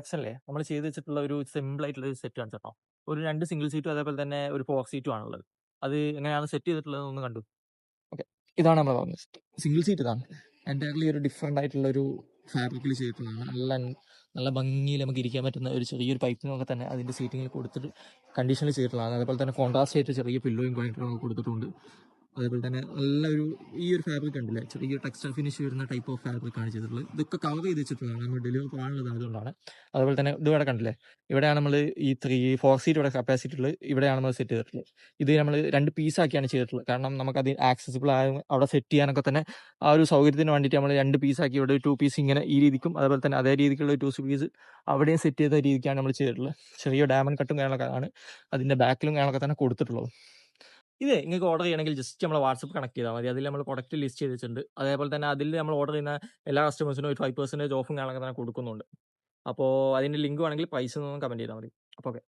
സെക്ഷനിലെ നമ്മൾ ചെയ്ത് വെച്ചിട്ടുള്ള ഒരു സിമ്പിൾ ആയിട്ടുള്ള ഒരു സെറ്റ് കാണിച്ചു കേട്ടോ. ഒരു 2 സിംഗിൾ സീറ്റും അതേപോലെ തന്നെ ഒരു 4 സീറ്റും ആണുള്ളത്. അത് എങ്ങനെയാണ് സെറ്റ് ചെയ്തിട്ടുള്ളത് ഒന്ന് കണ്ടു. ഓക്കെ, ഇതാണ് നമ്മൾ പറഞ്ഞത് സിംഗിൾ സീറ്റ്. ഇതാണ് എൻ്റയർലി ഒരു ഡിഫറെൻ്റ് ആയിട്ടുള്ള ഒരു ഫാബ്രിക്കിൽ ചെയ്തിട്ടുള്ളതാണ്. നല്ല നല്ല ഭംഗിയിൽ നമുക്ക് ഇരിക്കാൻ പറ്റുന്ന ഒരു ചെറിയൊരു പൈപ്പിനൊക്കെ തന്നെ അതിൻ്റെ സീറ്റിങ്ങിൽ കൊടുത്തിട്ട് കണ്ടീഷനിൽ ചെയ്തിട്ടുള്ളതാണ്. അതേപോലെ തന്നെ കോൺട്രാസ്റ്റ് ആയിട്ട് ചെറിയ പില്ലോയും കാര്യങ്ങളൊക്കെ കൊടുത്തിട്ടുണ്ട്. അതേപോലെ തന്നെ നല്ലൊരു ഈ ഒരു ഫാബ്രിക് ഉണ്ടല്ലേ, ചെറിയ ടെക്സ്റ്റൈൽ ഫിനിഷ് വരുന്ന ടൈപ്പ് ഓഫ് ഫാബ്രിക്കാണ് ചെയ്തിട്ടുള്ളത്. ഇതൊക്കെ കവർ ചെയ്ത് വെച്ചിട്ടുള്ളതാണ്, നമ്മൾ ഡെലിവറി പോകാനുള്ളത് അതുകൊണ്ടാണ്. അതുപോലെ തന്നെ ഇത് ഇവിടെ കണ്ടില്ലേ, ഇവിടെയാണ് നമ്മൾ ഈ 4 സീറ്റ് ഇവിടെ കപ്പാസിറ്റി ഉള്ളത്. ഇവിടെയാണ് നമ്മൾ സെറ്റ് ചെയ്തിട്ടുള്ളത്. ഇത് നമ്മൾ 2 പീസാക്കിയാണ് ചെയ്തിട്ടുള്ളത്. കാരണം നമുക്കത് ആക്സസിബിൾ ആയ അവിടെ സെറ്റ് ചെയ്യാനൊക്കെ തന്നെ ആ ഒരു സൗകര്യത്തിന് വേണ്ടിയിട്ട് നമ്മൾ 2 പീസാക്കി ഇവിടെ 2 പീസ് ഇങ്ങനെ ഈ രീതിക്കും അതേപോലെ തന്നെ അതേ രീതിക്കുള്ള 2 പീസ് അവിടെയും സെറ്റ് ചെയ്ത രീതിക്കാണ് നമ്മൾ ചെയ്തിട്ടുള്ളത്. ചെറിയ ഡയമണ്ട് കട്ടും കാര്യങ്ങളൊക്കെ ആണ് അതിൻ്റെ ബാക്കിലും കാര്യങ്ങളൊക്കെ തന്നെ കൊടുത്തിട്ടുള്ളത്. ഇതേ നിങ്ങൾക്ക് ഓർഡർ ചെയ്യണമെങ്കിൽ ജസ്റ്റ് നമ്മളെ വാട്സപ്പ് കണക്ട് ചെയ്താൽ മതി. അതിൽ നമ്മൾ പ്രൊഡക്റ്റ് ലിസ്റ്റ് ചെയ്ത് വെച്ചിട്ടുണ്ട്. അതേപോലെ തന്നെ അതിൽ നമ്മൾ ഓർഡർ ചെയ്യുന്ന എല്ലാ കസ്റ്റമേഴ്സിനും ഒരു 5% ഓഫും കാര്യങ്ങളൊക്കെ തന്നെ കൊടുക്കുന്നുണ്ട്. അപ്പോൾ അതിൻ്റെ ലിങ്ക് വേണമെങ്കിൽ പ്രൈസ് ഒന്ന് കമന്റ് ചെയ്താൽ മതി. അപ്പോൾ ഓക്കെ.